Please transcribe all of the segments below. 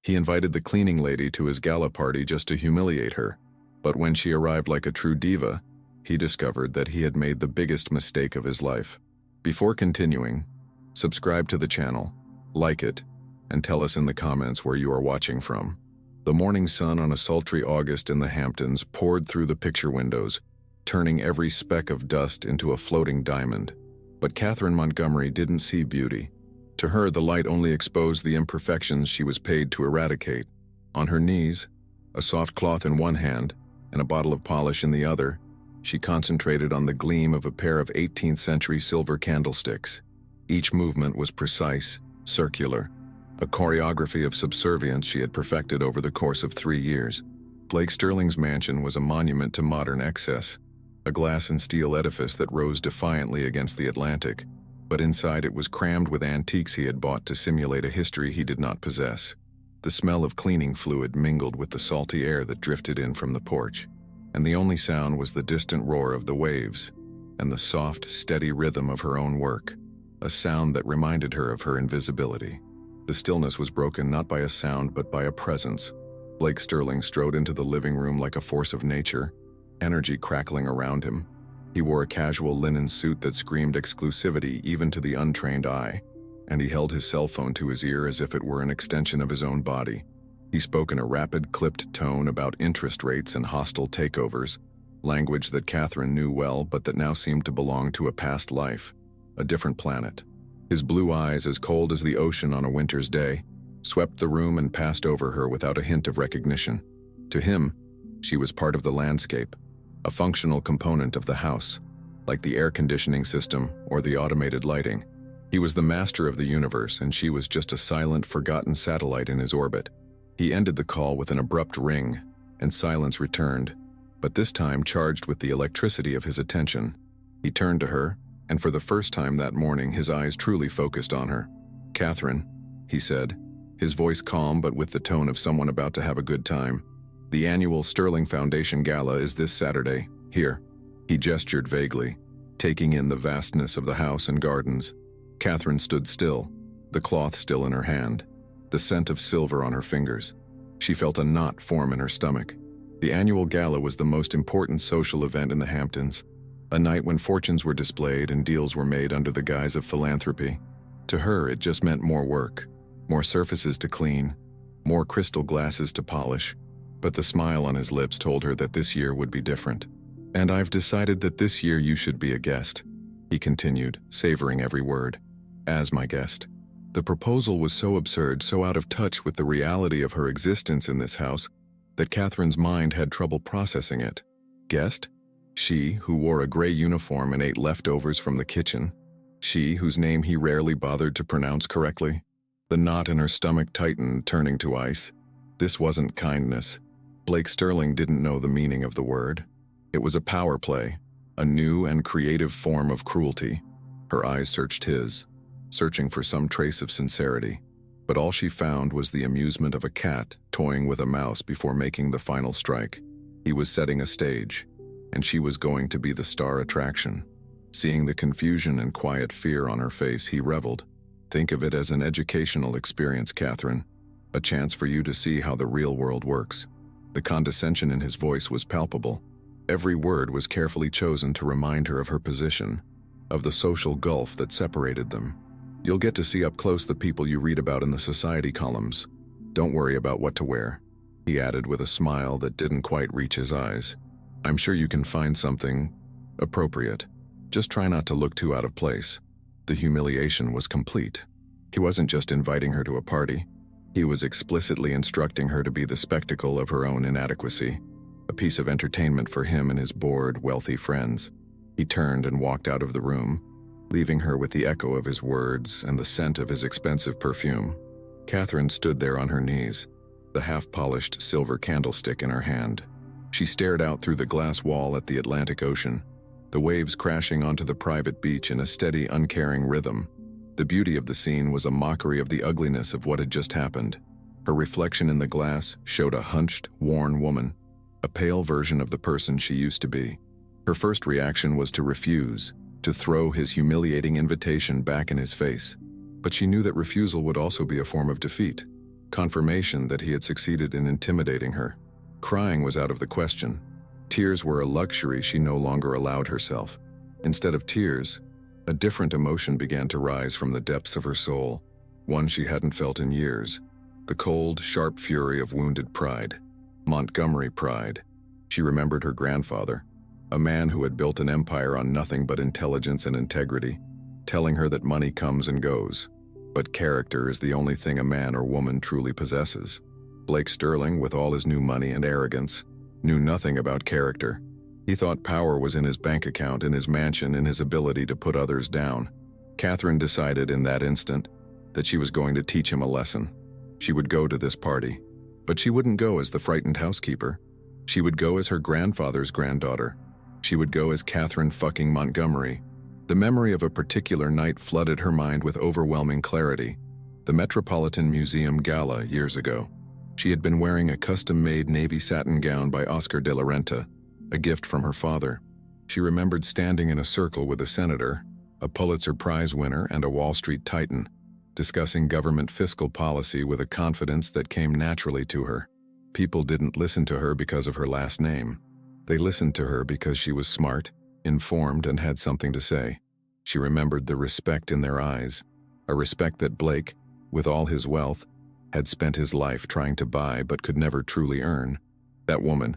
He invited the cleaning lady to his gala party just to humiliate her, but when she arrived like a true diva, he discovered that he had made the biggest mistake of his life. Before continuing, subscribe to the channel, like it, and tell us in the comments where you are watching from. The morning sun on a sultry August in the Hamptons poured through the picture windows, turning every speck of dust into a floating diamond. But Katherine Montgomery didn't see beauty. To her, the light only exposed the imperfections she was paid to eradicate. On her knees, a soft cloth in one hand and a bottle of polish in the other, she concentrated on the gleam of a pair of 18th century silver candlesticks. Each movement was precise, circular, a choreography of subservience she had perfected over the course of 3 years. Blake Sterling's mansion was a monument to modern excess, a glass and steel edifice that rose defiantly against the Atlantic, but inside it was crammed with antiques he had bought to simulate a history he did not possess. The smell of cleaning fluid mingled with the salty air that drifted in from the porch, and the only sound was the distant roar of the waves and the soft, steady rhythm of her own work, a sound that reminded her of her invisibility. The stillness was broken not by a sound but by a presence. Blake Sterling strode into the living room like a force of nature, energy crackling around him. He wore a casual linen suit that screamed exclusivity even to the untrained eye, and he held his cell phone to his ear as if it were an extension of his own body. He spoke in a rapid, clipped tone about interest rates and hostile takeovers, language that Katherine knew well but that now seemed to belong to a past life, a different planet. His blue eyes, as cold as the ocean on a winter's day, swept the room and passed over her without a hint of recognition. To him, she was part of the landscape, a functional component of the house, like the air conditioning system or the automated lighting. He was the master of the universe, and she was just a silent, forgotten satellite in his orbit. He ended the call with an abrupt ring, and silence returned, but this time charged with the electricity of his attention. He turned to her, and for the first time that morning his eyes truly focused on her. "Katherine," he said, his voice calm but with the tone of someone about to have a good time. "The annual Sterling Foundation Gala is this Saturday, here." He gestured vaguely, taking in the vastness of the house and gardens. Katherine stood still, the cloth still in her hand, the scent of silver on her fingers. She felt a knot form in her stomach. The annual gala was the most important social event in the Hamptons, a night when fortunes were displayed and deals were made under the guise of philanthropy. To her, it just meant more work, more surfaces to clean, more crystal glasses to polish. But the smile on his lips told her that this year would be different. "And I've decided that this year you should be a guest," he continued, savoring every word. "As my guest." The proposal was so absurd, so out of touch with the reality of her existence in this house, that Katherine's mind had trouble processing it. Guest? She, who wore a gray uniform and ate leftovers from the kitchen. She, whose name he rarely bothered to pronounce correctly. The knot in her stomach tightened, turning to ice. This wasn't kindness. Blake Sterling didn't know the meaning of the word. It was a power play, a new and creative form of cruelty. Her eyes searched his, searching for some trace of sincerity, but all she found was the amusement of a cat toying with a mouse before making the final strike. He was setting a stage, and she was going to be the star attraction. Seeing the confusion and quiet fear on her face, he reveled. "Think of it as an educational experience, Katherine, a chance for you to see how the real world works." The condescension in his voice was palpable. Every word was carefully chosen to remind her of her position, of the social gulf that separated them. "You'll get to see up close the people you read about in the society columns. Don't worry about what to wear," he added with a smile that didn't quite reach his eyes. "I'm sure you can find something appropriate. Just try not to look too out of place." The humiliation was complete. He wasn't just inviting her to a party. He was explicitly instructing her to be the spectacle of her own inadequacy, a piece of entertainment for him and his bored, wealthy friends. He turned and walked out of the room, leaving her with the echo of his words and the scent of his expensive perfume. Katherine stood there on her knees, the half-polished silver candlestick in her hand. She stared out through the glass wall at the Atlantic Ocean, the waves crashing onto the private beach in a steady, uncaring rhythm. The beauty of the scene was a mockery of the ugliness of what had just happened. Her reflection in the glass showed a hunched, worn woman, a pale version of the person she used to be. Her first reaction was to refuse, to throw his humiliating invitation back in his face. But she knew that refusal would also be a form of defeat. confirmation that he had succeeded in intimidating her. Crying was out of the question. Tears were a luxury she no longer allowed herself. Instead of tears, a different emotion began to rise from the depths of her soul, one she hadn't felt in years. The cold, sharp fury of wounded pride. Montgomery pride. She remembered her grandfather, a man who had built an empire on nothing but intelligence and integrity, telling her that money comes and goes, but character is the only thing a man or woman truly possesses. Blake Sterling, with all his new money and arrogance, knew nothing about character. He thought power was in his bank account, in his mansion, in his ability to put others down. Katherine decided in that instant that she was going to teach him a lesson. She would go to this party, but she wouldn't go as the frightened housekeeper. She would go as her grandfather's granddaughter. She would go as Katherine fucking Montgomery. The memory of a particular night flooded her mind with overwhelming clarity. The Metropolitan Museum Gala years ago. She had been wearing a custom-made navy satin gown by Oscar de la Renta, a gift from her father. She remembered standing in a circle with a senator, a Pulitzer Prize winner, and a Wall Street titan, discussing government fiscal policy with a confidence that came naturally to her. People didn't listen to her because of her last name. They listened to her because she was smart, informed, and had something to say. She remembered the respect in their eyes, a respect that Blake, with all his wealth, had spent his life trying to buy but could never truly earn. That woman,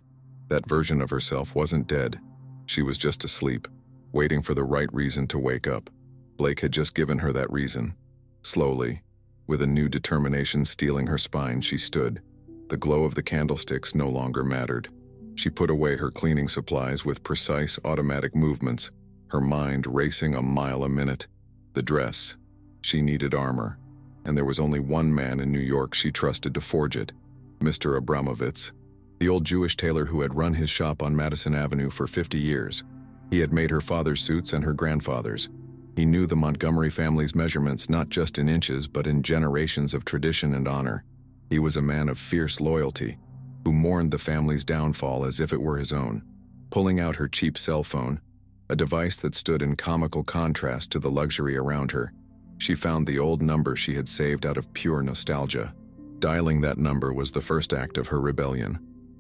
that version of herself, wasn't dead. She was just asleep, waiting for the right reason to wake up. Blake had just given her that reason. Slowly, with a new determination stealing her spine, she stood. The glow of the candlesticks no longer mattered. She put away her cleaning supplies with precise automatic movements, her mind racing a mile a minute. The dress. She needed armor, and there was only one man in New York she trusted to forge it, Mr. Abramovitz, the old Jewish tailor who had run his shop on Madison Avenue for 50 years. He had made her father's suits and her grandfather's. He knew the Montgomery family's measurements not just in inches but in generations of tradition and honor. He was a man of fierce loyalty, who mourned the family's downfall as if it were his own. Pulling out her cheap cell phone, a device that stood in comical contrast to the luxury around her, she found the old number she had saved out of pure nostalgia. Dialing that number was the first act of her rebellion.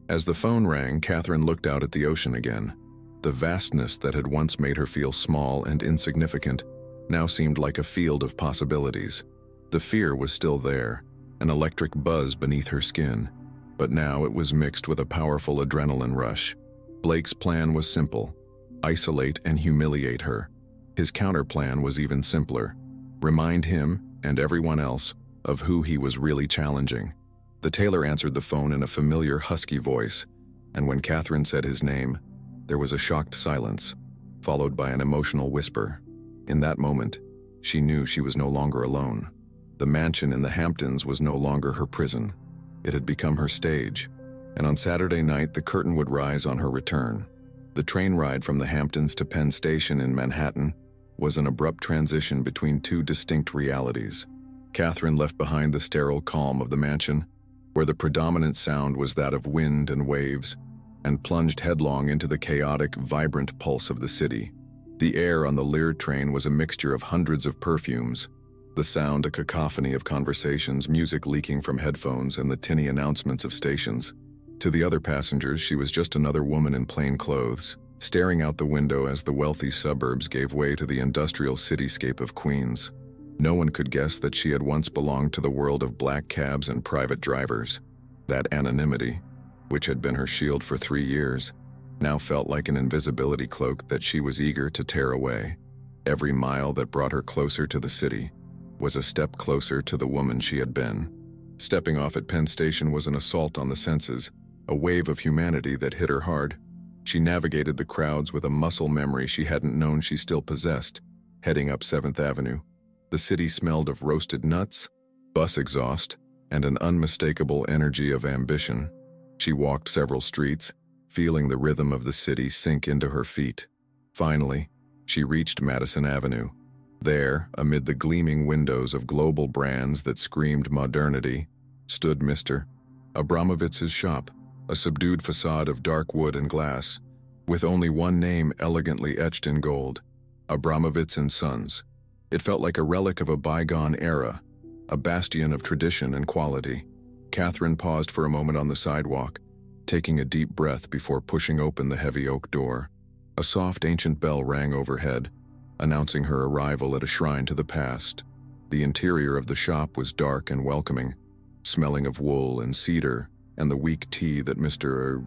As the phone rang, Katherine looked out at the ocean again. The vastness that had once made her feel small and insignificant now seemed like a field of possibilities. The fear was still there, an electric buzz beneath her skin, but now it was mixed with a powerful adrenaline rush. Blake's plan was simple: isolate and humiliate her. His counterplan was even simpler: remind him, and everyone else, of who he was really challenging. The tailor answered the phone in a familiar husky voice, and when Katherine said his name, there was a shocked silence, followed by an emotional whisper. In that moment, she knew she was no longer alone. The mansion in the Hamptons was no longer her prison. It had become her stage, and on Saturday night the curtain would rise on her return. The train ride from the Hamptons to Penn Station in Manhattan was an abrupt transition between two distinct realities. Katherine left behind the sterile calm of the mansion, where the predominant sound was that of wind and waves, and plunged headlong into the chaotic, vibrant pulse of the city. The air on the Lear train was a mixture of hundreds of perfumes, the sound a cacophony of conversations, music leaking from headphones, and the tinny announcements of stations. To the other passengers, she was just another woman in plain clothes, staring out the window as the wealthy suburbs gave way to the industrial cityscape of Queens. No one could guess that she had once belonged to the world of black cabs and private drivers. That anonymity, which had been her shield for 3 years, now felt like an invisibility cloak that she was eager to tear away. Every mile that brought her closer to the city was a step closer to the woman she had been. Stepping off at Penn Station was an assault on the senses, a wave of humanity that hit her hard. She navigated the crowds with a muscle memory she hadn't known she still possessed, heading up 7th Avenue. The city smelled of roasted nuts, bus exhaust, and an unmistakable energy of ambition. She walked several streets, feeling the rhythm of the city sink into her feet. Finally, she reached Madison Avenue. There, amid the gleaming windows of global brands that screamed modernity, stood Mr. Abramovitz's shop, a subdued facade of dark wood and glass, with only one name elegantly etched in gold: Abramovitz and Sons. It felt like a relic of a bygone era, a bastion of tradition and quality. Katherine paused for a moment on the sidewalk, taking a deep breath before pushing open the heavy oak door. A soft ancient bell rang overhead, announcing her arrival at a shrine to the past. The interior of the shop was dark and welcoming, smelling of wool and cedar and the weak tea that Mr.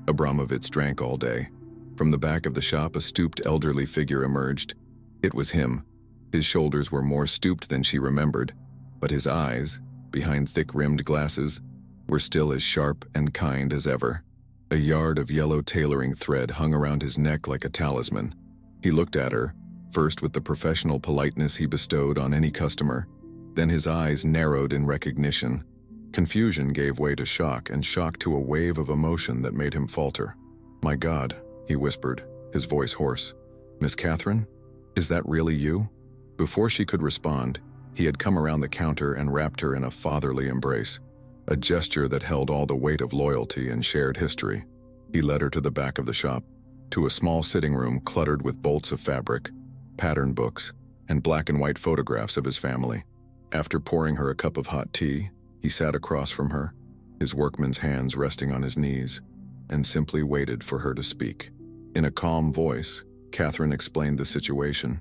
Abramovitz drank all day. From the back of the shop, a stooped elderly figure emerged. It was him. His shoulders were more stooped than she remembered, but his eyes, behind thick-rimmed glasses, were still as sharp and kind as ever. A yard of yellow tailoring thread hung around his neck like a talisman. He looked at her, first with the professional politeness he bestowed on any customer. Then his eyes narrowed in recognition. Confusion gave way to shock, and shock to a wave of emotion that made him falter. "My God," he whispered, his voice hoarse. "Miss Katherine? Is that really you?" Before she could respond, he had come around the counter and wrapped her in a fatherly embrace, a gesture that held all the weight of loyalty and shared history. He led her to the back of the shop, to a small sitting room cluttered with bolts of fabric, pattern books, and black and white photographs of his family. After pouring her a cup of hot tea, he sat across from her, his workman's hands resting on his knees, and simply waited for her to speak. In a calm voice, Katherine explained the situation,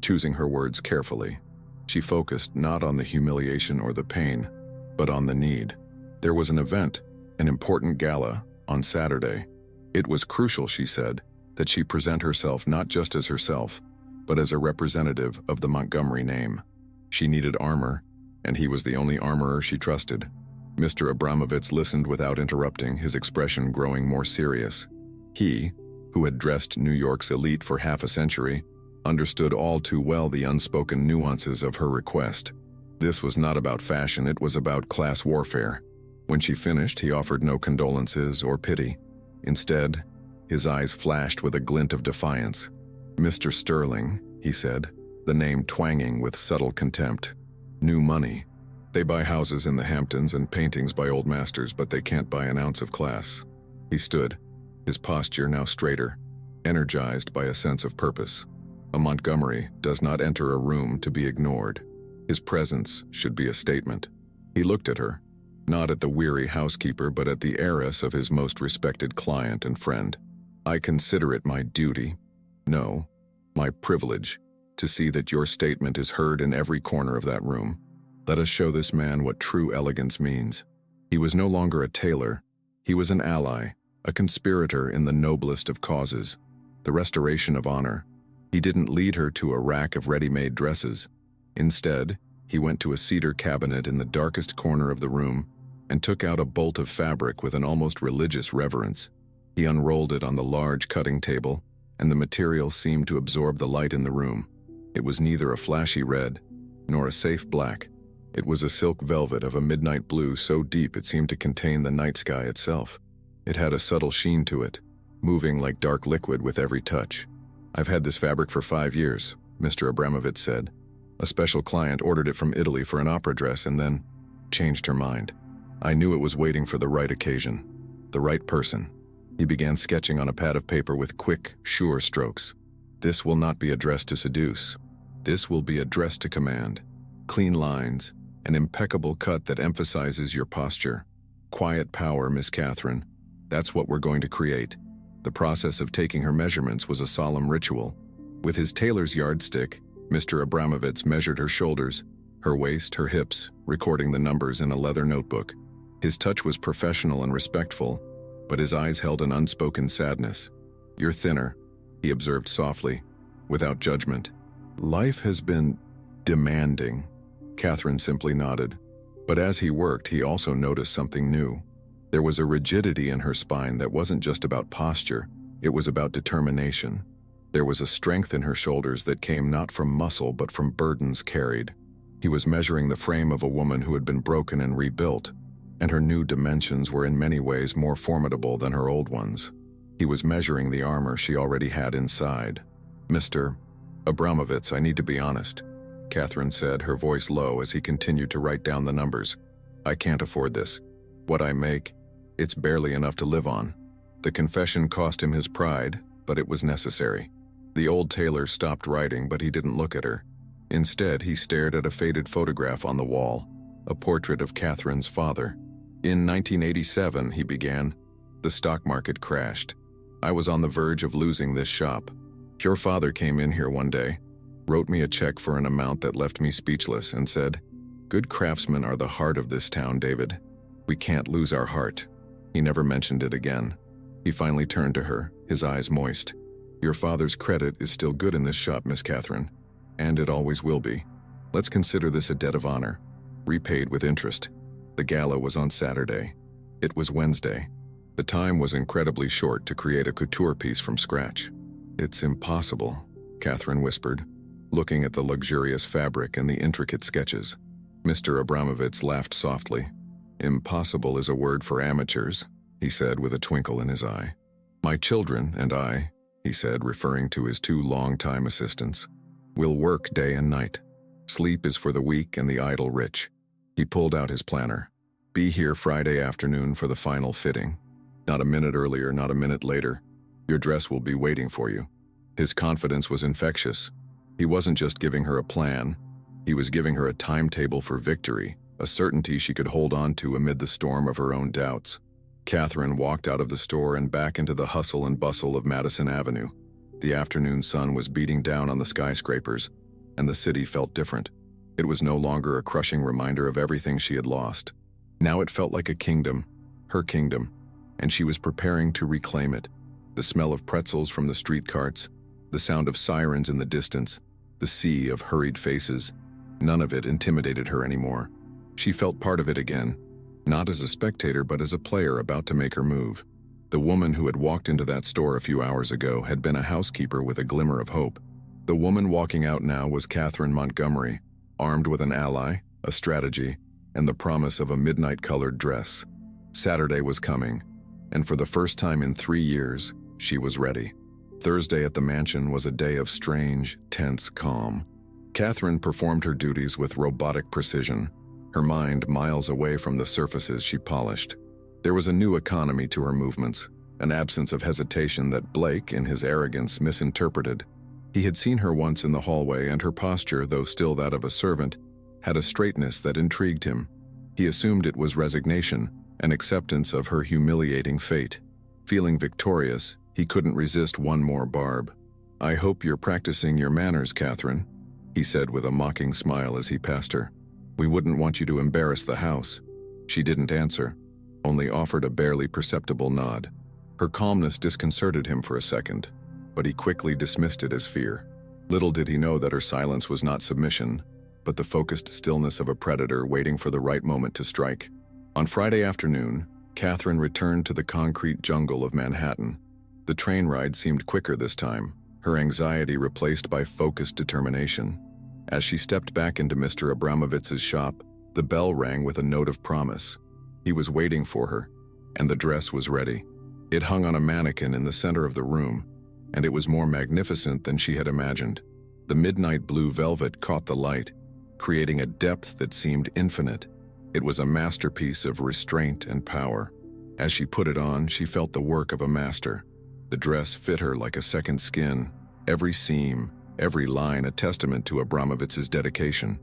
choosing her words carefully. She focused not on the humiliation or the pain, but on the need. There was an event, an important gala, on Saturday. It was crucial, she said, that she present herself not just as herself, but as a representative of the Montgomery name. She needed armor, and he was the only armorer she trusted. Mr. Abramovitz listened without interrupting, his expression growing more serious. He, who had dressed New York's elite for half a century, understood all too well the unspoken nuances of her request. This was not about fashion, it was about class warfare. When she finished, he offered no condolences or pity. Instead, his eyes flashed with a glint of defiance. "Mr. Sterling," he said, the name twanging with subtle contempt. "New money. They buy houses in the Hamptons and paintings by old masters, but they can't buy an ounce of class." He stood, his posture now straighter, energized by a sense of purpose. A Montgomery does not enter a room to be ignored. His presence should be a statement. He looked at her, not at the weary housekeeper, but at the heiress of his most respected client and friend. "I consider it my duty, no, my privilege, to see that your statement is heard in every corner of that room. Let us show this man what true elegance means." He was no longer a tailor. He was an ally, a conspirator in the noblest of causes, the restoration of honor. He didn't lead her to a rack of ready-made dresses. Instead, he went to a cedar cabinet in the darkest corner of the room and took out a bolt of fabric with an almost religious reverence. He unrolled it on the large cutting table, and the material seemed to absorb the light in the room. It was neither a flashy red, nor a safe black. It was a silk velvet of a midnight blue so deep it seemed to contain the night sky itself. It had a subtle sheen to it, moving like dark liquid with every touch. "I've had this fabric for 5 years," Mr. Abramovitz said. "A special client ordered it from Italy for an opera dress and then changed her mind. I knew it was waiting for the right occasion, the right person." He began sketching on a pad of paper with quick, sure strokes. "This will not be a dress to seduce. This will be a dress to command. Clean lines, an impeccable cut that emphasizes your posture. Quiet power, Miss Katherine. That's what we're going to create." The process of taking her measurements was a solemn ritual. With his tailor's yardstick, Mr. Abramovitz measured her shoulders, her waist, her hips, recording the numbers in a leather notebook. His touch was professional and respectful, but his eyes held an unspoken sadness. "You're thinner," he observed softly, without judgment. "Life has been demanding." Katherine simply nodded. But as he worked, he also noticed something new. There was a rigidity in her spine that wasn't just about posture, it was about determination. There was a strength in her shoulders that came not from muscle but from burdens carried. He was measuring the frame of a woman who had been broken and rebuilt, and her new dimensions were in many ways more formidable than her old ones. He was measuring the armor she already had inside. "Mr. Abramovitz, I need to be honest," Katherine said, her voice low as he continued to write down the numbers. "I can't afford this. What I make, it's barely enough to live on." The confession cost him his pride, but it was necessary. The old tailor stopped writing, but he didn't look at her. Instead, he stared at a faded photograph on the wall, a portrait of Katherine's father. In 1987, he began, the stock market crashed. I was on the verge of losing this shop. Your father came in here one day, wrote me a check for an amount that left me speechless, and said, "Good craftsmen are the heart of this town, David. We can't lose our heart." He never mentioned it again. He finally turned to her, his eyes moist. "Your father's credit is still good in this shop, Miss Katherine, and it always will be. Let's consider this a debt of honor, repaid with interest." The gala was on Saturday. It was Wednesday. The time was incredibly short to create a couture piece from scratch. "It's impossible," Katherine whispered, looking at the luxurious fabric and the intricate sketches. Mr. Abramovitz laughed softly. "Impossible is a word for amateurs," he said with a twinkle in his eye. "My children and I," he said, referring to his two long-time assistants, "will work day and night. Sleep is for the weak and the idle rich." He pulled out his planner. "Be here Friday afternoon for the final fitting. Not a minute earlier, not a minute later. Your dress will be waiting for you." His confidence was infectious. He wasn't just giving her a plan. He was giving her a timetable for victory, a certainty she could hold on to amid the storm of her own doubts. Katherine walked out of the store and back into the hustle and bustle of Madison Avenue. The afternoon sun was beating down on the skyscrapers, and the city felt different. It was no longer a crushing reminder of everything she had lost. Now it felt like a kingdom, her kingdom, and she was preparing to reclaim it. The smell of pretzels from the street carts, the sound of sirens in the distance, the sea of hurried faces, none of it intimidated her anymore. She felt part of it again, not as a spectator but as a player about to make her move. The woman who had walked into that store a few hours ago had been a housekeeper with a glimmer of hope. The woman walking out now was Katherine Montgomery, armed with an ally, a strategy, and the promise of a midnight-colored dress. Saturday was coming, and for the first time in 3 years, she was ready. Thursday at the mansion was a day of strange, tense calm. Katherine performed her duties with robotic precision, her mind miles away from the surfaces she polished. There was a new economy to her movements, an absence of hesitation that Blake, in his arrogance, misinterpreted. He had seen her once in the hallway, and her posture, though still that of a servant, had a straightness that intrigued him. He assumed it was resignation, an acceptance of her humiliating fate. Feeling victorious, he couldn't resist one more barb. "I hope you're practicing your manners, Katherine," he said with a mocking smile as he passed her. "We wouldn't want you to embarrass the house." She didn't answer, only offered a barely perceptible nod. Her calmness disconcerted him for a second, but he quickly dismissed it as fear. Little did he know that her silence was not submission, but the focused stillness of a predator waiting for the right moment to strike. On Friday afternoon, Katherine returned to the concrete jungle of Manhattan. The train ride seemed quicker this time, her anxiety replaced by focused determination. As she stepped back into Mr. Abramovitz's shop, the bell rang with a note of promise. He was waiting for her, and the dress was ready. It hung on a mannequin in the center of the room, and it was more magnificent than she had imagined. The midnight blue velvet caught the light, creating a depth that seemed infinite. It was a masterpiece of restraint and power. As she put it on, she felt the work of a master. The dress fit her like a second skin, every seam, every line a testament to Abramovitz's dedication.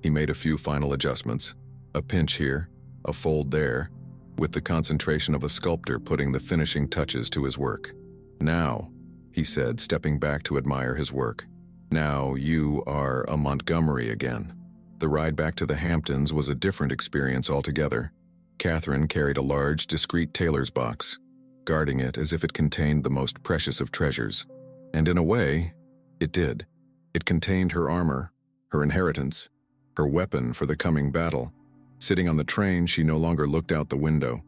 He made a few final adjustments, a pinch here, a fold there, with the concentration of a sculptor putting the finishing touches to his work. "Now," he said, stepping back to admire his work. "Now you are a Montgomery again." The ride back to the Hamptons was a different experience altogether. Katherine carried a large, discreet tailor's box, guarding it as if it contained the most precious of treasures. And in a way, it did. It contained her armor, her inheritance, her weapon for the coming battle. Sitting on the train, she no longer looked out the window.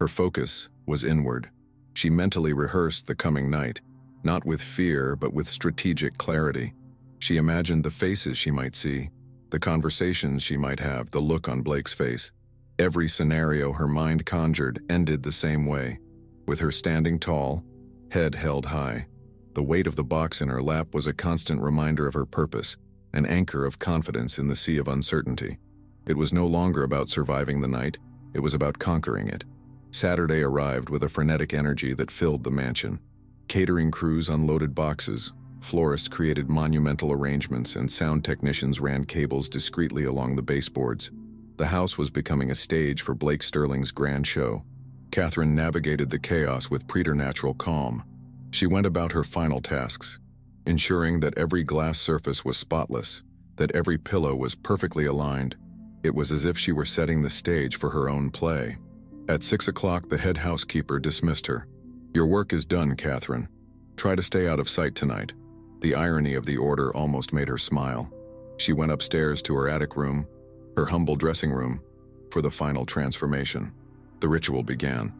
Her focus was inward. She mentally rehearsed the coming night, not with fear, but with strategic clarity. She imagined the faces she might see, the conversations she might have, the look on Blake's face. Every scenario her mind conjured ended the same way, with her standing tall, head held high. The weight of the box in her lap was a constant reminder of her purpose, an anchor of confidence in the sea of uncertainty. It was no longer about surviving the night, it was about conquering it. Saturday arrived with a frenetic energy that filled the mansion. Catering crews unloaded boxes, florists created monumental arrangements, and sound technicians ran cables discreetly along the baseboards. The house was becoming a stage for Blake Sterling's grand show. Katherine navigated the chaos with preternatural calm. She went about her final tasks, ensuring that every glass surface was spotless, that every pillow was perfectly aligned. It was as if she were setting the stage for her own play. At 6 o'clock, the head housekeeper dismissed her. "Your work is done, Katherine. Try to stay out of sight tonight." The irony of the order almost made her smile. She went upstairs to her attic room, her humble dressing room, for the final transformation. The ritual began.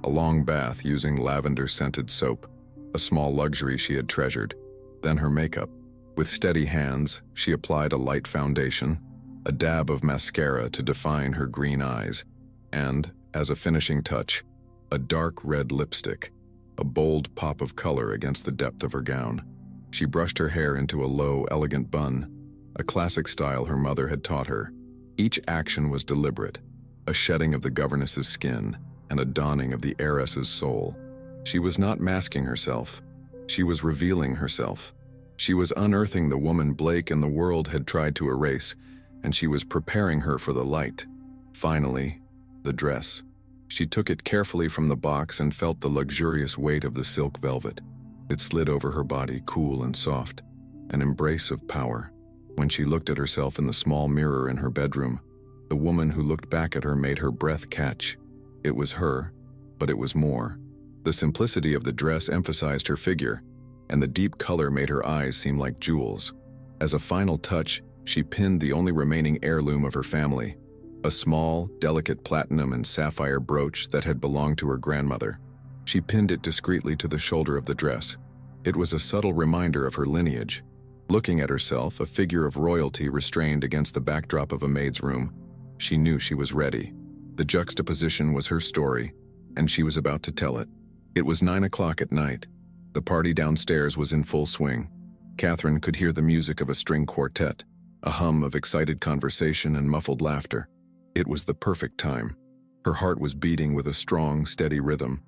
A long bath using lavender-scented soap, a small luxury she had treasured. Then her makeup. With steady hands, she applied a light foundation, a dab of mascara to define her green eyes, and, as a finishing touch, a dark red lipstick, a bold pop of color against the depth of her gown. She brushed her hair into a low, elegant bun, a classic style her mother had taught her. Each action was deliberate, a shedding of the governess's skin and a donning of the heiress's soul. She was not masking herself. She was revealing herself. She was unearthing the woman Blake and the world had tried to erase, and she was preparing her for the light. Finally, the dress. She took it carefully from the box and felt the luxurious weight of the silk velvet. It slid over her body, cool and soft, an embrace of power. When she looked at herself in the small mirror in her bedroom, the woman who looked back at her made her breath catch. It was her, but it was more. The simplicity of the dress emphasized her figure, and the deep color made her eyes seem like jewels. As a final touch, she pinned the only remaining heirloom of her family, a small, delicate platinum and sapphire brooch that had belonged to her grandmother. She pinned it discreetly to the shoulder of the dress. It was a subtle reminder of her lineage. Looking at herself, a figure of royalty restrained against the backdrop of a maid's room, she knew she was ready. The juxtaposition was her story, and she was about to tell it. It was 9 o'clock at night. The party downstairs was in full swing. Katherine could hear the music of a string quartet, a hum of excited conversation and muffled laughter. It was the perfect time. Her heart was beating with a strong, steady rhythm,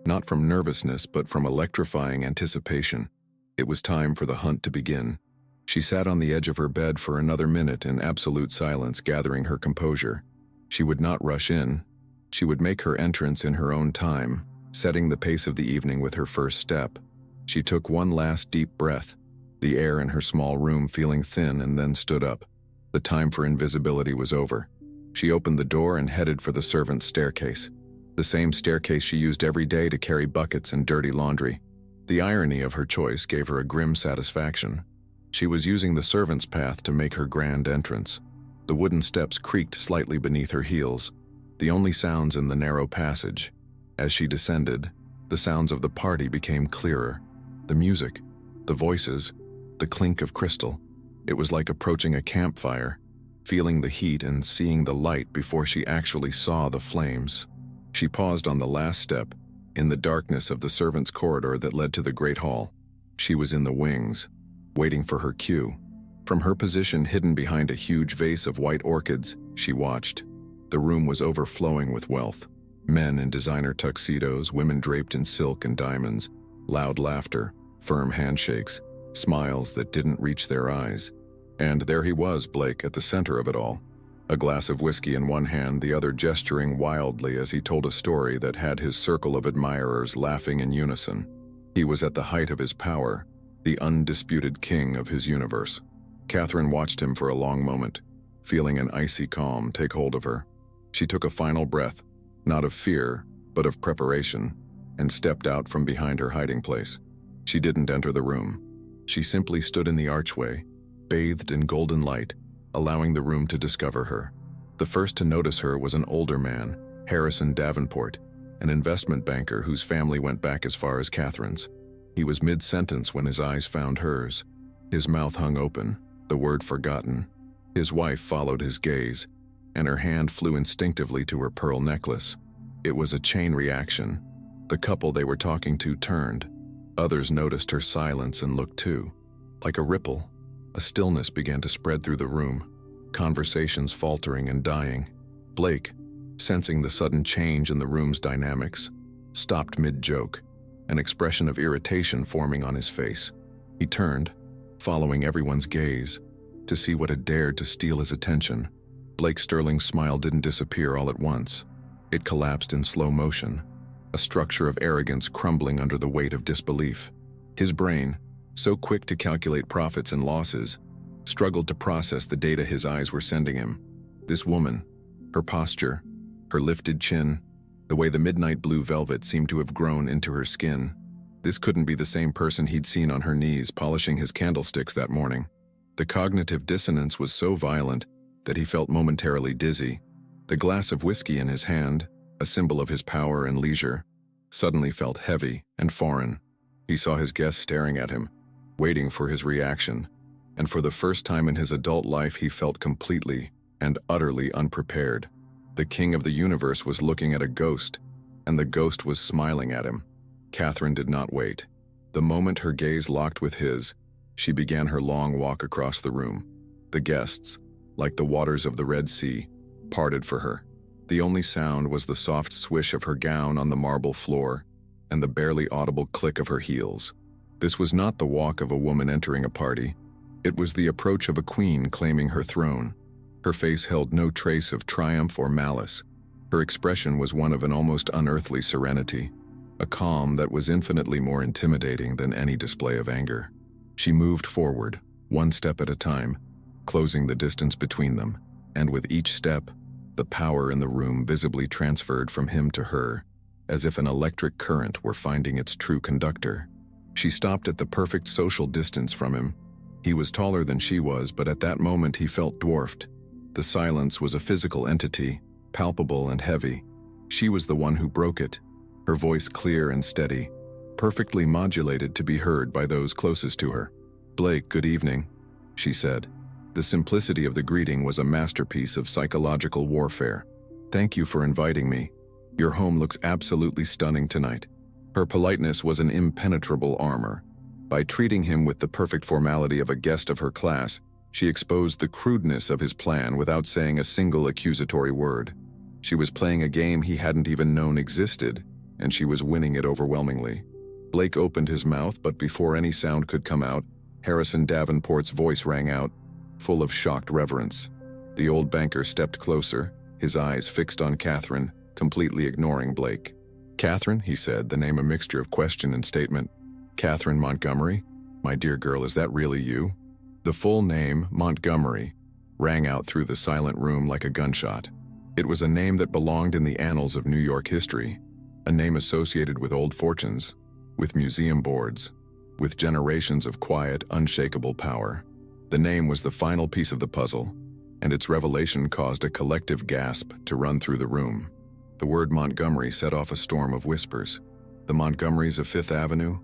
not from nervousness but from electrifying anticipation. It was time for the hunt to begin. She sat on the edge of her bed for another minute in absolute silence, gathering her composure. She would not rush in. She would make her entrance in her own time, setting the pace of the evening with her first step. She took one last deep breath, the air in her small room feeling thin, and then stood up. The time for invisibility was over. She opened the door and headed for the servants' staircase, the same staircase she used every day to carry buckets and dirty laundry. The irony of her choice gave her a grim satisfaction. She was using the servants' path to make her grand entrance. The wooden steps creaked slightly beneath her heels, the only sounds in the narrow passage. As she descended, the sounds of the party became clearer. The music, the voices, the clink of crystal. It was like approaching a campfire, feeling the heat and seeing the light before she actually saw the flames. She paused on the last step, in the darkness of the servants' corridor that led to the great hall. She was in the wings, waiting for her cue. From her position hidden behind a huge vase of white orchids, she watched. The room was overflowing with wealth. Men in designer tuxedos, women draped in silk and diamonds, loud laughter, firm handshakes, smiles that didn't reach their eyes. And there he was, Blake, at the center of it all. A glass of whiskey in one hand, the other gesturing wildly as he told a story that had his circle of admirers laughing in unison. He was at the height of his power, the undisputed king of his universe. Katherine watched him for a long moment, feeling an icy calm take hold of her. She took a final breath, not of fear, but of preparation, and stepped out from behind her hiding place. She didn't enter the room. She simply stood in the archway, bathed in golden light, allowing the room to discover her. The first to notice her was an older man, Harrison Davenport, an investment banker whose family went back as far as Katherine's. He was mid-sentence when his eyes found hers. His mouth hung open, the word forgotten. His wife followed his gaze, and her hand flew instinctively to her pearl necklace. It was a chain reaction. The couple they were talking to turned. Others noticed her silence and looked too. Like a ripple, a stillness began to spread through the room, conversations faltering and dying. Blake, sensing the sudden change in the room's dynamics, stopped mid-joke, an expression of irritation forming on his face. He turned, following everyone's gaze, to see what had dared to steal his attention. Blake Sterling's smile didn't disappear all at once. It collapsed in slow motion, a structure of arrogance crumbling under the weight of disbelief. His brain, so quick to calculate profits and losses, struggled to process the data his eyes were sending him. This woman, her posture, her lifted chin, the way the midnight blue velvet seemed to have grown into her skin. This couldn't be the same person he'd seen on her knees polishing his candlesticks that morning. The cognitive dissonance was so violent that he felt momentarily dizzy. The glass of whiskey in his hand, a symbol of his power and leisure, suddenly felt heavy and foreign. He saw his guest staring at him, waiting for his reaction, and for the first time in his adult life he felt completely and utterly unprepared. The king of the universe was looking at a ghost, and the ghost was smiling at him. Katherine did not wait. The moment her gaze locked with his, she began her long walk across the room. The guests, like the waters of the Red Sea, parted for her. The only sound was the soft swish of her gown on the marble floor and the barely audible click of her heels. This was not the walk of a woman entering a party. It was the approach of a queen claiming her throne. Her face held no trace of triumph or malice. Her expression was one of an almost unearthly serenity, a calm that was infinitely more intimidating than any display of anger. She moved forward, one step at a time, closing the distance between them, and with each step, the power in the room visibly transferred from him to her, as if an electric current were finding its true conductor. She stopped at the perfect social distance from him. He was taller than she was, but at that moment he felt dwarfed. The silence was a physical entity, palpable and heavy. She was the one who broke it, her voice clear and steady, perfectly modulated to be heard by those closest to her. "Blake, good evening," she said. The simplicity of the greeting was a masterpiece of psychological warfare. "Thank you for inviting me. Your home looks absolutely stunning tonight." Her politeness was an impenetrable armor. By treating him with the perfect formality of a guest of her class, she exposed the crudeness of his plan without saying a single accusatory word. She was playing a game he hadn't even known existed, and she was winning it overwhelmingly. Blake opened his mouth, but before any sound could come out, Harrison Davenport's voice rang out, full of shocked reverence. The old banker stepped closer, his eyes fixed on Katherine, completely ignoring Blake. "Katherine," he said, the name a mixture of question and statement. "Katherine Montgomery? My dear girl, is that really you?" The full name, Montgomery, rang out through the silent room like a gunshot. It was a name that belonged in the annals of New York history, a name associated with old fortunes, with museum boards, with generations of quiet, unshakable power. The name was the final piece of the puzzle, and its revelation caused a collective gasp to run through the room. The word Montgomery set off a storm of whispers. The Montgomerys of Fifth Avenue?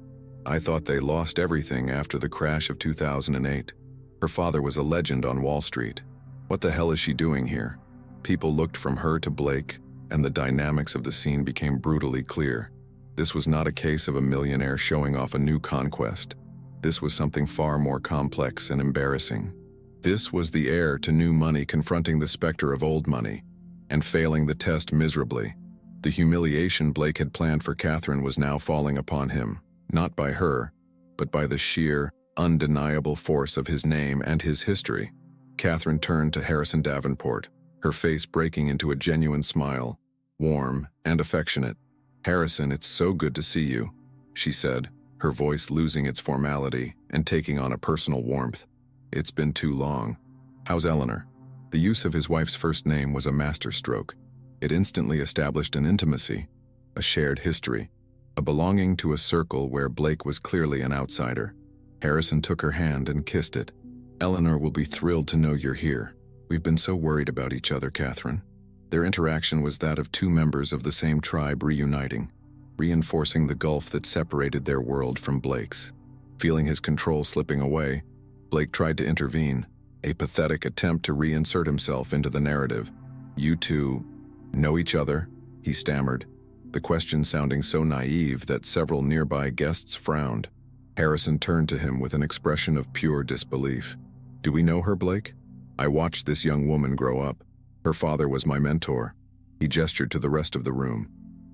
I thought they lost everything after the crash of 2008. Her father was a legend on Wall Street. What the hell is she doing here? People looked from her to Blake, and the dynamics of the scene became brutally clear. This was not a case of a millionaire showing off a new conquest. This was something far more complex and embarrassing. This was the heir to new money confronting the specter of old money, and failing the test miserably. The humiliation Blake had planned for Katherine was now falling upon him, not by her, but by the sheer, undeniable force of his name and his history. Katherine turned to Harrison Davenport, her face breaking into a genuine smile, warm and affectionate. "Harrison, it's so good to see you," she said, her voice losing its formality and taking on a personal warmth. "It's been too long. How's Eleanor?" The use of his wife's first name was a masterstroke. It instantly established an intimacy, a shared history, a belonging to a circle where Blake was clearly an outsider. Harrison took her hand and kissed it. "Eleanor will be thrilled to know you're here. We've been so worried about each other, Katherine." Their interaction was that of two members of the same tribe reuniting, reinforcing the gulf that separated their world from Blake's. Feeling his control slipping away, Blake tried to intervene, a pathetic attempt to reinsert himself into the narrative. "You two know each other?" he stammered, the question sounding so naive that several nearby guests frowned. Harrison turned to him with an expression of pure disbelief. "Do we know her, Blake? I watched this young woman grow up. Her father was my mentor." He gestured to the rest of the room.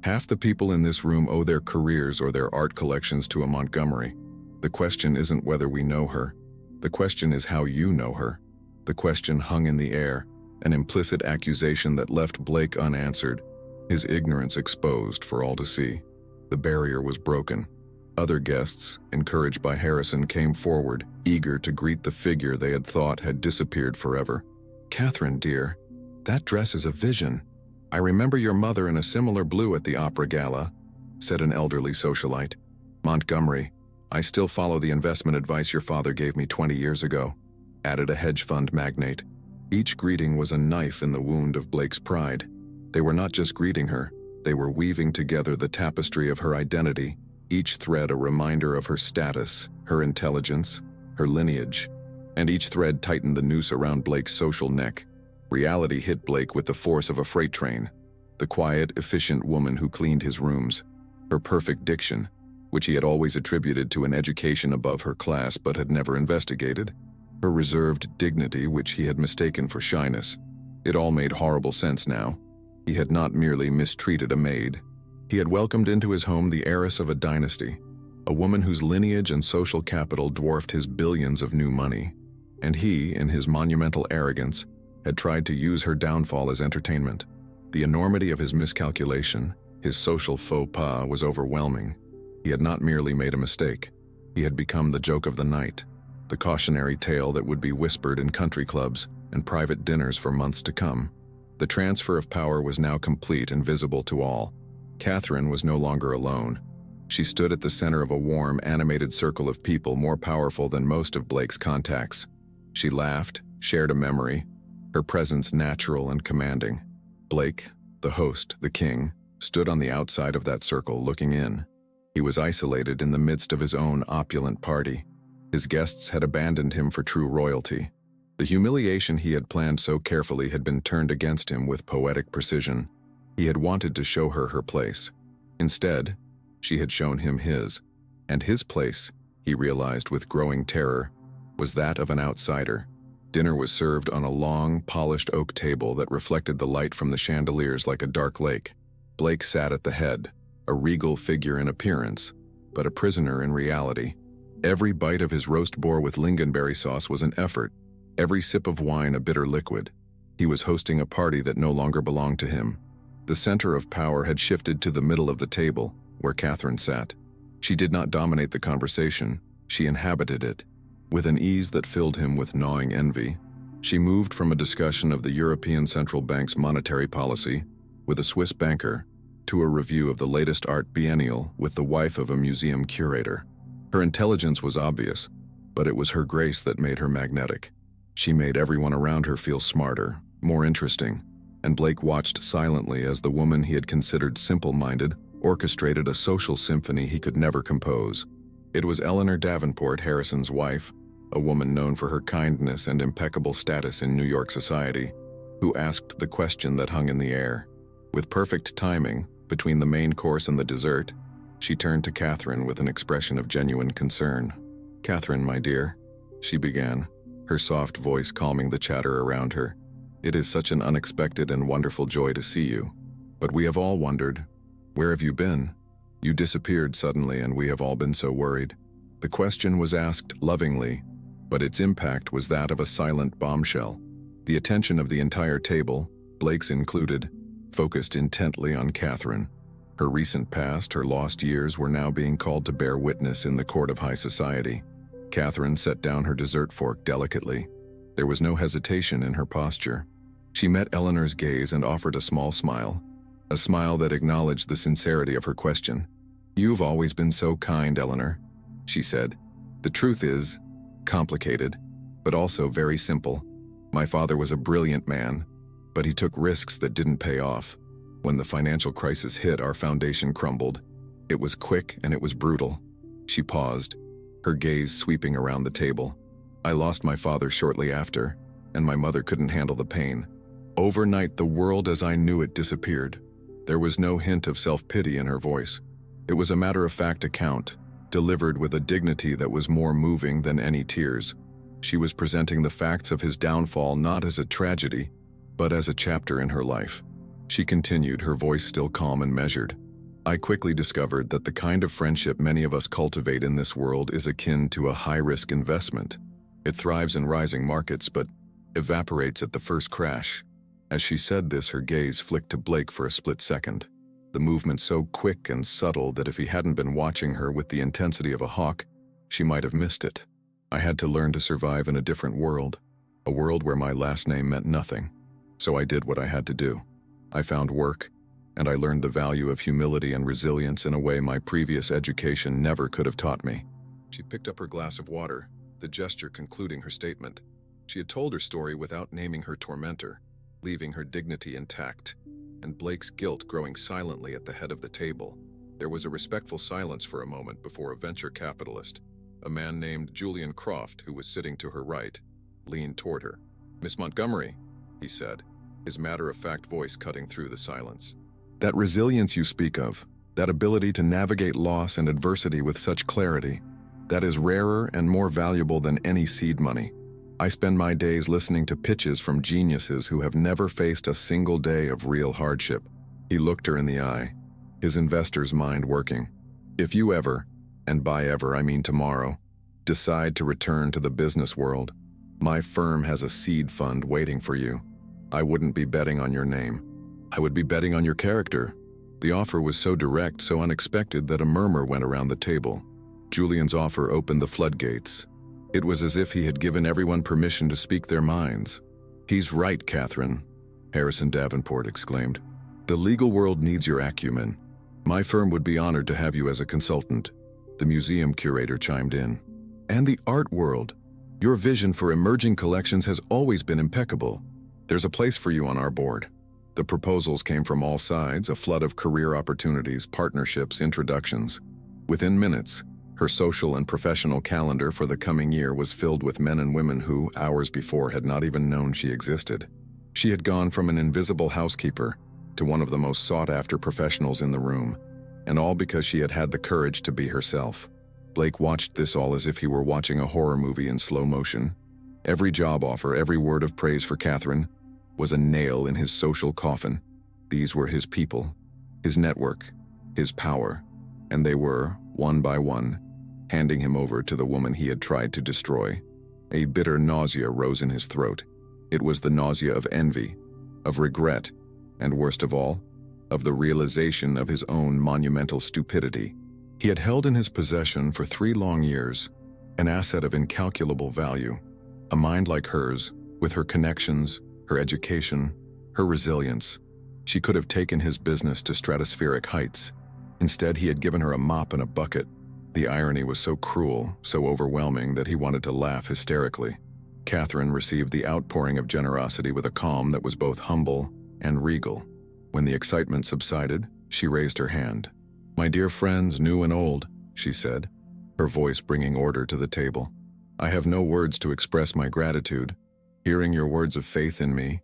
"Half the people in this room owe their careers or their art collections to a Montgomery. The question isn't whether we know her. The question is how you know her." The question hung in the air, an implicit accusation that left Blake unanswered, his ignorance exposed for all to see. The barrier was broken. Other guests, encouraged by Harrison, came forward, eager to greet the figure they had thought had disappeared forever. "Katherine, dear, that dress is a vision. I remember your mother in a similar blue at the opera gala," said an elderly socialite. "Montgomery, I still follow the investment advice your father gave me 20 years ago," added a hedge fund magnate. Each greeting was a knife in the wound of Blake's pride. They were not just greeting her, they were weaving together the tapestry of her identity, each thread a reminder of her status, her intelligence, her lineage. And each thread tightened the noose around Blake's social neck. Reality hit Blake with the force of a freight train. The quiet, efficient woman who cleaned his rooms. Her perfect diction, which he had always attributed to an education above her class but had never investigated. Her reserved dignity, which he had mistaken for shyness. It all made horrible sense now. He had not merely mistreated a maid. He had welcomed into his home the heiress of a dynasty, a woman whose lineage and social capital dwarfed his billions of new money. And he, in his monumental arrogance, had tried to use her downfall as entertainment. The enormity of his miscalculation, his social faux pas, was overwhelming. He had not merely made a mistake. He had become the joke of the night, the cautionary tale that would be whispered in country clubs and private dinners for months to come. The transfer of power was now complete and visible to all. Katherine was no longer alone. She stood at the center of a warm, animated circle of people more powerful than most of Blake's contacts. She laughed, shared a memory, her presence natural and commanding. Blake, the host, the king, stood on the outside of that circle looking in. He was isolated in the midst of his own opulent party. His guests had abandoned him for true royalty. The humiliation he had planned so carefully had been turned against him with poetic precision. He had wanted to show her her place. Instead, she had shown him his. And his place, he realized with growing terror, was that of an outsider. Dinner was served on a long, polished oak table that reflected the light from the chandeliers like a dark lake. Blake sat at the head, a regal figure in appearance, but a prisoner in reality. Every bite of his roast boar with lingonberry sauce was an effort, every sip of wine a bitter liquid. He was hosting a party that no longer belonged to him. The center of power had shifted to the middle of the table, where Katherine sat. She did not dominate the conversation, she inhabited it. With an ease that filled him with gnawing envy, she moved from a discussion of the European Central Bank's monetary policy with a Swiss banker to a review of the latest art biennial with the wife of a museum curator. Her intelligence was obvious, but it was her grace that made her magnetic. She made everyone around her feel smarter, more interesting, and Blake watched silently as the woman he had considered simple-minded orchestrated a social symphony he could never compose. It was Eleanor Davenport, Harrison's wife, a woman known for her kindness and impeccable status in New York society, who asked the question that hung in the air. With perfect timing, between the main course and the dessert, she turned to Katherine with an expression of genuine concern. "Katherine, my dear," she began, her soft voice calming the chatter around her. "It is such an unexpected and wonderful joy to see you. But we have all wondered, where have you been? You disappeared suddenly and we have all been so worried." The question was asked lovingly, but its impact was that of a silent bombshell. The attention of the entire table, Blake's included, focused intently on Katherine. Her recent past, her lost years were now being called to bear witness in the court of high society. Katherine set down her dessert fork delicately. There was no hesitation in her posture. She met Eleanor's gaze and offered a small smile, a smile that acknowledged the sincerity of her question. "You've always been so kind, Eleanor," she said. "The truth is complicated, but also very simple. My father was a brilliant man, but he took risks that didn't pay off. When the financial crisis hit, our foundation crumbled. It was quick and it was brutal." She paused, her gaze sweeping around the table. "I lost my father shortly after, and my mother couldn't handle the pain. Overnight, the world as I knew it disappeared." There was no hint of self-pity in her voice. It was a matter-of-fact account, delivered with a dignity that was more moving than any tears. She was presenting the facts of his downfall not as a tragedy, but as a chapter in her life. She continued, her voice still calm and measured. "I quickly discovered that the kind of friendship many of us cultivate in this world is akin to a high-risk investment. It thrives in rising markets, but evaporates at the first crash. As she said this, her gaze flicked to Blake for a split second, the movement so quick and subtle that if he hadn't been watching her with the intensity of a hawk, she might have missed it. I had to learn to survive in a different world, a world where my last name meant nothing. So I did what I had to do. I found work, and I learned the value of humility and resilience in a way my previous education never could have taught me. She picked up her glass of water, the gesture concluding her statement. She had told her story without naming her tormentor, leaving her dignity intact, and Blake's guilt growing silently at the head of the table. There was a respectful silence for a moment before a venture capitalist, a man named Julian Croft, who was sitting to her right, leaned toward her. "Miss Montgomery," he said, his matter-of-fact voice cutting through the silence. "That resilience you speak of, that ability to navigate loss and adversity with such clarity, that is rarer and more valuable than any seed money. I spend my days listening to pitches from geniuses who have never faced a single day of real hardship." He looked her in the eye, his investor's mind working. "If you ever, and by ever I mean tomorrow, decide to return to the business world, my firm has a seed fund waiting for you. I wouldn't be betting on your name. I would be betting on your character." The offer was so direct, so unexpected that a murmur went around the table. Julian's offer opened the floodgates. It was as if he had given everyone permission to speak their minds. "He's right, Katherine," Harrison Davenport exclaimed. "The legal world needs your acumen. My firm would be honored to have you as a consultant." The museum curator chimed in. "And the art world. Your vision for emerging collections has always been impeccable. There's a place for you on our board." The proposals came from all sides, a flood of career opportunities, partnerships, introductions. Within minutes, her social and professional calendar for the coming year was filled with men and women who, hours before, had not even known she existed. She had gone from an invisible housekeeper to one of the most sought-after professionals in the room, and all because she had had the courage to be herself. Blake watched this all as if he were watching a horror movie in slow motion. Every job offer, every word of praise for Katherine, was a nail in his social coffin. These were his people, his network, his power, and they were, one by one, handing him over to the woman he had tried to destroy. A bitter nausea rose in his throat. It was the nausea of envy, of regret, and worst of all, of the realization of his own monumental stupidity. He had held in his possession for 3 long years an asset of incalculable value, a mind like hers, with her connections, her education, her resilience. She could have taken his business to stratospheric heights. Instead, he had given her a mop and a bucket. The irony was so cruel, so overwhelming that he wanted to laugh hysterically. Katherine received the outpouring of generosity with a calm that was both humble and regal. When the excitement subsided, she raised her hand. "My dear friends, new and old," she said, her voice bringing order to the table. "I have no words to express my gratitude. Hearing your words of faith in me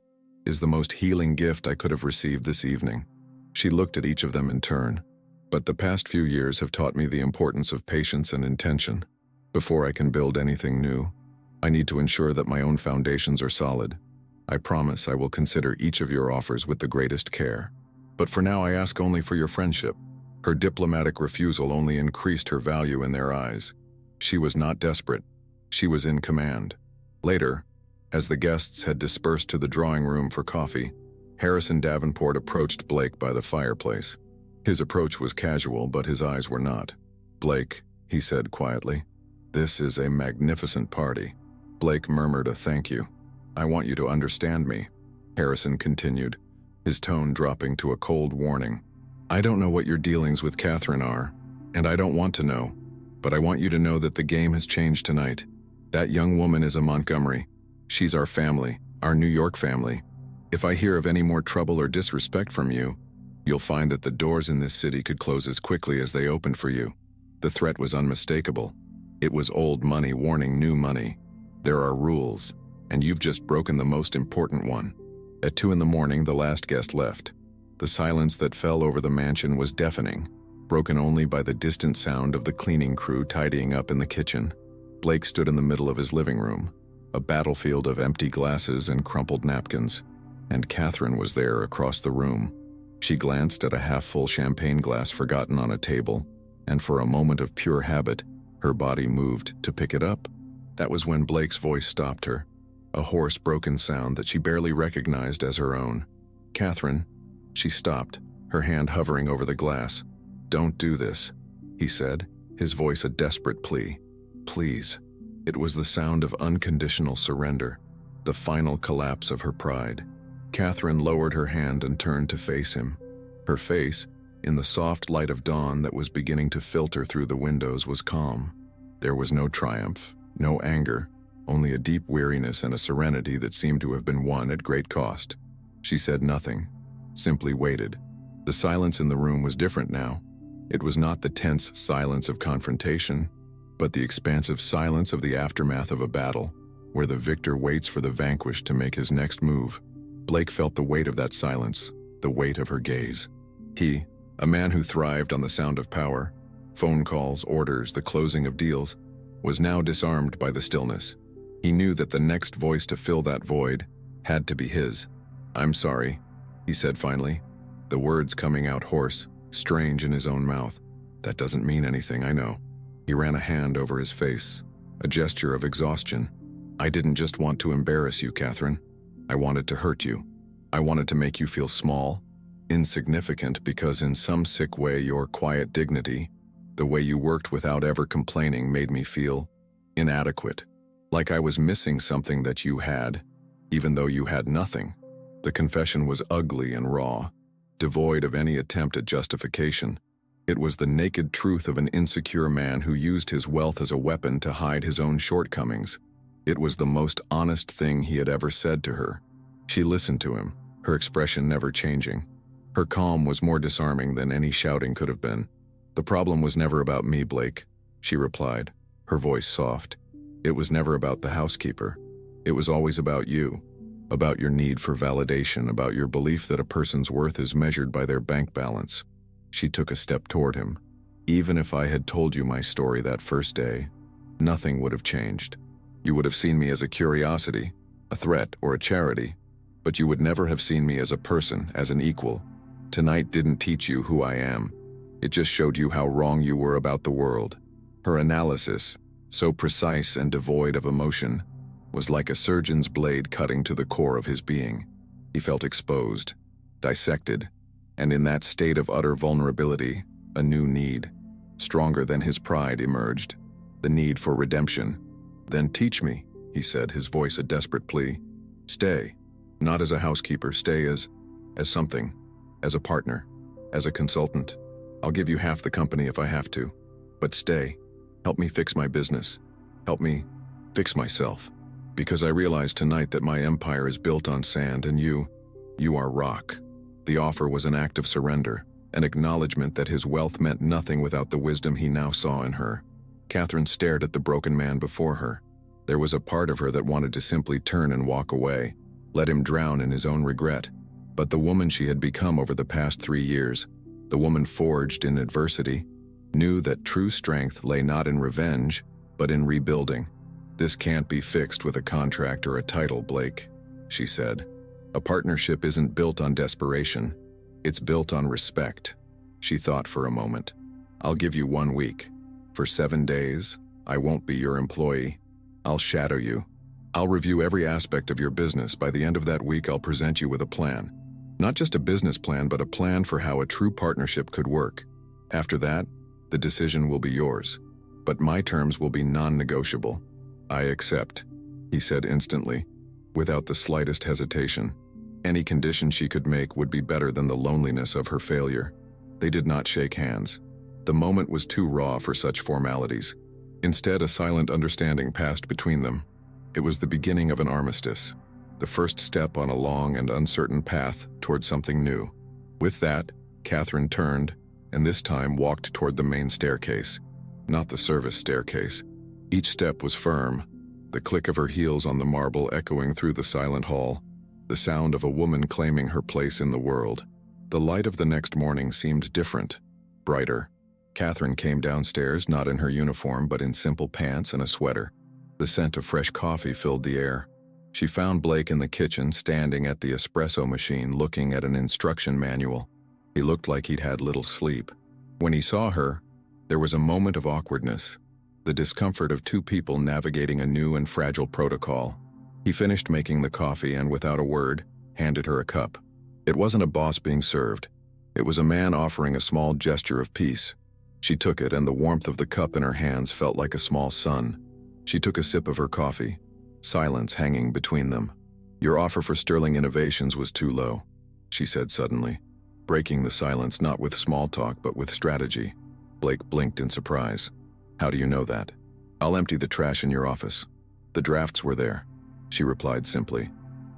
is the most healing gift I could have received this evening." She looked at each of them in turn. "But the past few years have taught me the importance of patience and intention. Before I can build anything new, I need to ensure that my own foundations are solid. I promise I will consider each of your offers with the greatest care. But for now I ask only for your friendship." Her diplomatic refusal only increased her value in their eyes. She was not desperate. She was in command. Later, as the guests had dispersed to the drawing room for coffee, Harrison Davenport approached Blake by the fireplace. His approach was casual, but his eyes were not. "Blake," he said quietly, "this is a magnificent party." Blake murmured a thank you. "I want you to understand me," Harrison continued, his tone dropping to a cold warning. "I don't know what your dealings with Katherine are, and I don't want to know, but I want you to know that the game has changed tonight. That young woman is a Montgomery. She's our family, our New York family. If I hear of any more trouble or disrespect from you, you'll find that the doors in this city could close as quickly as they opened for you." The threat was unmistakable. It was old money warning new money. There are rules, and you've just broken the most important one. At 2 a.m, the last guest left. The silence that fell over the mansion was deafening, broken only by the distant sound of the cleaning crew tidying up in the kitchen. Blake stood in the middle of his living room, a battlefield of empty glasses and crumpled napkins, and Katherine was there across the room. She glanced at a half-full champagne glass forgotten on a table, and for a moment of pure habit, her body moved to pick it up. That was when Blake's voice stopped her. a hoarse, broken sound that she barely recognized as her own. "Katherine," she stopped, her hand hovering over the glass. "Don't do this," he said, his voice a desperate plea. "Please." It was the sound of unconditional surrender, the final collapse of her pride. Katherine lowered her hand and turned to face him. Her face, in the soft light of dawn that was beginning to filter through the windows, was calm. There was no triumph, no anger, only a deep weariness and a serenity that seemed to have been won at great cost. She said nothing, simply waited. The silence in the room was different now. It was not the tense silence of confrontation, but the expansive silence of the aftermath of a battle, where the victor waits for the vanquished to make his next move. Blake felt the weight of that silence, the weight of her gaze. He, a man who thrived on the sound of power, phone calls, orders, the closing of deals, was now disarmed by the stillness. He knew that the next voice to fill that void had to be his. "I'm sorry," he said finally, the words coming out hoarse, strange in his own mouth. "That doesn't mean anything, I know." He ran a hand over his face, a gesture of exhaustion. "I didn't just want to embarrass you, Katherine. I wanted to hurt you. I wanted to make you feel small, insignificant, because in some sick way your quiet dignity, the way you worked without ever complaining, made me feel inadequate. Like I was missing something that you had, even though you had nothing." The confession was ugly and raw, devoid of any attempt at justification. It was the naked truth of an insecure man who used his wealth as a weapon to hide his own shortcomings. It was the most honest thing he had ever said to her. She listened to him, her expression never changing. Her calm was more disarming than any shouting could have been. "The problem was never about me, Blake," she replied, her voice soft. "It was never about the housekeeper. It was always about you, about your need for validation, about your belief that a person's worth is measured by their bank balance." She took a step toward him. "Even if I had told you my story that first day, nothing would have changed. You would have seen me as a curiosity, a threat, or a charity, but you would never have seen me as a person, as an equal. Tonight didn't teach you who I am. It just showed you how wrong you were about the world." Her analysis, so precise and devoid of emotion, was like a surgeon's blade cutting to the core of his being. He felt exposed, dissected, and in that state of utter vulnerability, a new need, stronger than his pride, emerged. The need for redemption. "Then teach me," he said, his voice a desperate plea. "Stay. Not as a housekeeper, stay as something. As a partner. As a consultant. I'll give you half the company if I have to. But stay. Help me fix my business. Help me fix myself. Because I realize tonight that my empire is built on sand and you are rock." The offer was an act of surrender, an acknowledgement that his wealth meant nothing without the wisdom he now saw in her. Katherine stared at the broken man before her. There was a part of her that wanted to simply turn and walk away, let him drown in his own regret. But the woman she had become over the past 3 years, the woman forged in adversity, knew that true strength lay not in revenge, but in rebuilding. "This can't be fixed with a contract or a title, Blake," she said. "A partnership isn't built on desperation. It's built on respect." She thought for a moment. "I'll give you 1 week. For 7 days, I won't be your employee. I'll shadow you. I'll review every aspect of your business. By the end of that week, I'll present you with a plan. Not just a business plan, but a plan for how a true partnership could work. After that, the decision will be yours. But my terms will be non-negotiable." "I accept," he said instantly, without the slightest hesitation. Any condition she could make would be better than the loneliness of her failure. They did not shake hands. The moment was too raw for such formalities. Instead, a silent understanding passed between them. It was the beginning of an armistice, the first step on a long and uncertain path toward something new. With that, Katherine turned, and this time walked toward the main staircase, not the service staircase. Each step was firm, the click of her heels on the marble echoing through the silent hall, the sound of a woman claiming her place in the world. The light of the next morning seemed different, brighter. Katherine came downstairs not in her uniform but in simple pants and a sweater. The scent of fresh coffee filled the air. She found Blake in the kitchen, standing at the espresso machine looking at an instruction manual. He looked like he'd had little sleep. When he saw her, there was a moment of awkwardness, the discomfort of two people navigating a new and fragile protocol. He finished making the coffee and, without a word, handed her a cup. It wasn't a boss being served. It was a man offering a small gesture of peace. She took it, and the warmth of the cup in her hands felt like a small sun. She took a sip of her coffee, silence hanging between them. "Your offer for Sterling Innovations was too low," she said suddenly, breaking the silence not with small talk but with strategy. Blake blinked in surprise. "How do you know that?" "I'll empty the trash in your office." "The drafts were there," she replied simply.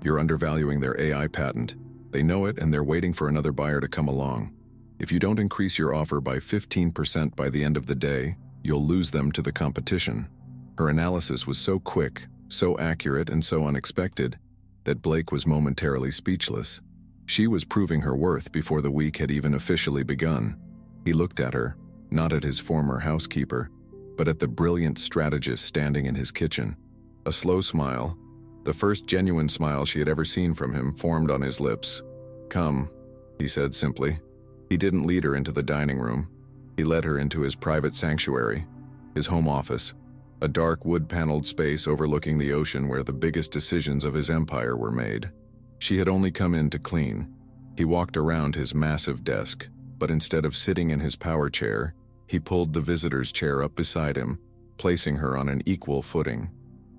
"You're undervaluing their AI patent. They know it, and they're waiting for another buyer to come along. If you don't increase your offer by 15% by the end of the day, you'll lose them to the competition." Her analysis was so quick, so accurate, and so unexpected that Blake was momentarily speechless. She was proving her worth before the week had even officially begun. He looked at her, not at his former housekeeper, but at the brilliant strategist standing in his kitchen. A slow smile, the first genuine smile she had ever seen from him, formed on his lips. "Come," he said simply. He didn't lead her into the dining room. He led her into his private sanctuary, his home office, a dark wood-paneled space overlooking the ocean where the biggest decisions of his empire were made. She had only come in to clean. He walked around his massive desk, but instead of sitting in his power chair, he pulled the visitor's chair up beside him, placing her on an equal footing.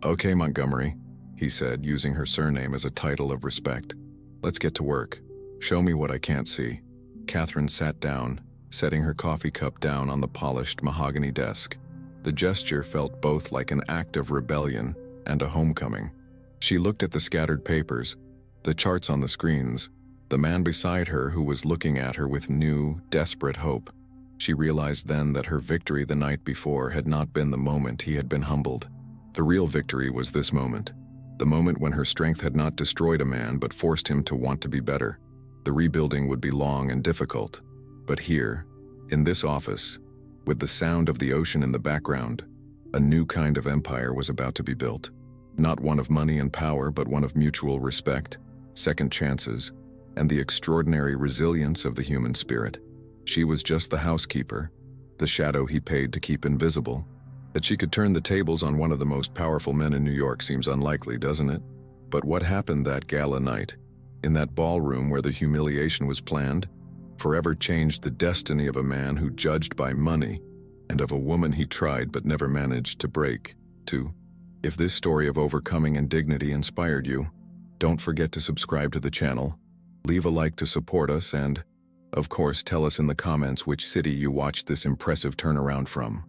"Okay, Montgomery," he said, using her surname as a title of respect. "Let's get to work. Show me what I can't see." Katherine sat down, setting her coffee cup down on the polished mahogany desk. The gesture felt both like an act of rebellion and a homecoming. She looked at the scattered papers, the charts on the screens, the man beside her who was looking at her with new, desperate hope. She realized then that her victory the night before had not been the moment he had been humbled. The real victory was this moment, the moment when her strength had not destroyed a man but forced him to want to be better. The rebuilding would be long and difficult, but here, in this office, with the sound of the ocean in the background, a new kind of empire was about to be built. Not one of money and power, but one of mutual respect, second chances, and the extraordinary resilience of the human spirit. She was just the housekeeper, the shadow he paid to keep invisible. That she could turn the tables on one of the most powerful men in New York seems unlikely, doesn't it? But what happened that gala night, in that ballroom where the humiliation was planned, forever changed the destiny of a man who judged by money and of a woman he tried but never managed to break, too. If this story of overcoming and dignity inspired you, don't forget to subscribe to the channel, leave a like to support us, and, of course, tell us in the comments which city you watched this impressive turnaround from.